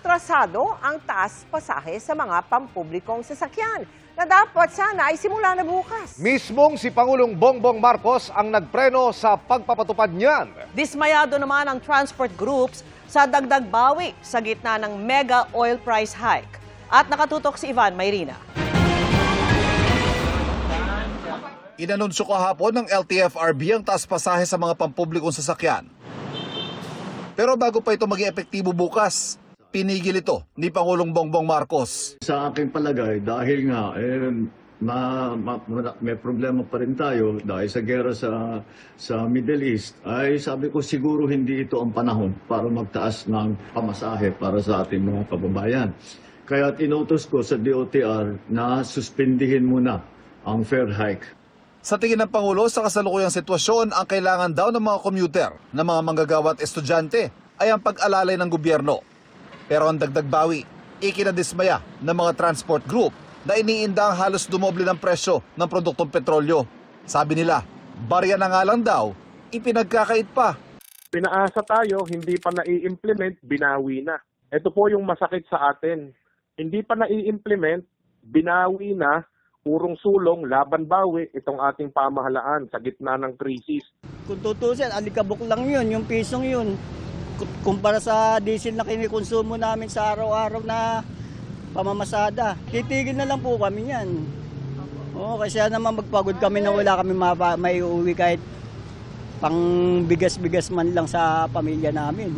atrasado ang taas pasahe sa mga pampublikong sasakyan na dapat sana ay simula na bukas. Mismong si Pangulong Bongbong Marcos ang nagpreno sa pagpapatupad niyan. Dismayado naman ang transport groups sa dagdag bawi sa gitna ng mega oil price hike. At nakatutok si Ivan Mayrina. Inanunsyo kahapon ng LTFRB ang taas pasahe sa mga pampublikong sasakyan. Pero bago pa ito maging epektibo bukas, pinigil ito ni Pangulong Bongbong Marcos. Sa aking palagay, dahil nga may problema pa rin tayo dahil sa gera sa Middle East, ay sabi ko siguro hindi ito ang panahon para magtaas ng pamasahe para sa ating mga kababayan. Kaya inutos ko sa DOTR na suspindihin muna ang fare hike. Sa tingin ng Pangulo, sa kasalukuyang sitwasyon, ang kailangan daw ng mga commuter, ng mga manggagawa at estudyante ay ang pag-alalay ng gobyerno. Pero ang dagdag bawi, ikinadismaya ng mga transport group na iniinda ang halos dumoble ng presyo ng produktong petrolyo. Sabi nila, barya na nga lang daw, ipinagkakait pa. Pinaasa tayo, hindi pa nai-implement, binawi na. Ito po yung masakit sa atin. Hindi pa nai-implement, binawi na, purong sulong, laban bawi, itong ating pamahalaan sa gitna ng krisis. Kung tutusin, alikabok lang yun, yung pisong yun. Kumpara sa diesel na kinikonsumo namin sa araw-araw na pamamasada. Titigil na lang po kami yan. Oo, kasi naman magpagod kami na wala kami may uuwi kahit pang bigas-bigas man lang sa pamilya namin.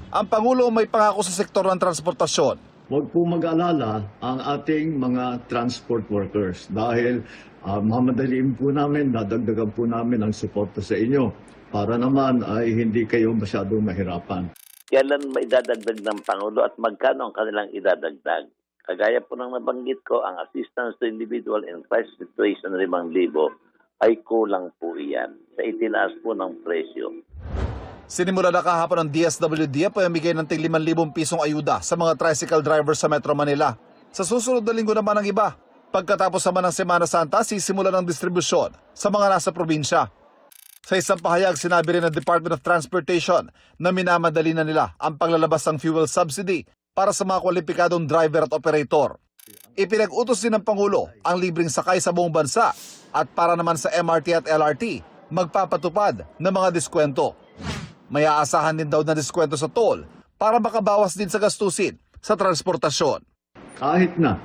Ang Pangulo may pangako sa sektor ng transportasyon. Huwag po mag-alala ang ating mga transport workers dahil mamadaliin po namin, dadagdagan po namin ang suporta sa inyo para naman ay hindi kayo masyadong mahirapan. Kailan may idadagdag ng Pangulo at magkano ang kanilang idadagdag? Kagaya po ng nabanggit ko, ang assistance to individual in crisis situation 5,000 ay kulang po iyan sa itinaas po ng presyo. Sinimula na kahapon ng DSWD ang pamimigay ng tig 5,000 pisong ayuda sa mga tricycle drivers sa Metro Manila. Sa susunod na linggo naman ang iba. Pagkatapos naman ng Semana Santa, sisimula ng distribusyon sa mga nasa probinsya. Sa isang pahayag, sinabi rin ng Department of Transportation na minamadali na nila ang paglalabas ng fuel subsidy para sa mga kwalipikadong driver at operator. Ipinag-utos din ng Pangulo ang libreng sakay sa buong bansa at para naman sa MRT at LRT, magpapatupad ng mga diskwento. May aasahan din daw na diskwento sa toll para makabawas din sa gastusin sa transportasyon. Kahit na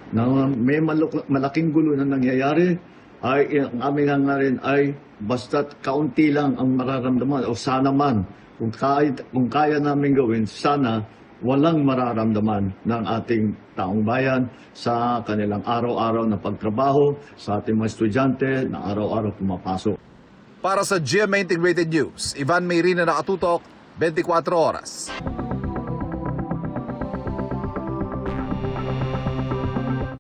may malaking gulo na nangyayari, ay ang aming hangarin ay basta't kaunti lang ang mararamdaman o sana man, kung kaya namin gawin, sana walang mararamdaman ng ating taong bayan sa kanilang araw-araw na pagtrabaho, sa ating mga estudyante na araw-araw pumapasok. Para sa GMA Integrated News, Ivan Mayrina, nakatutok, 24 oras.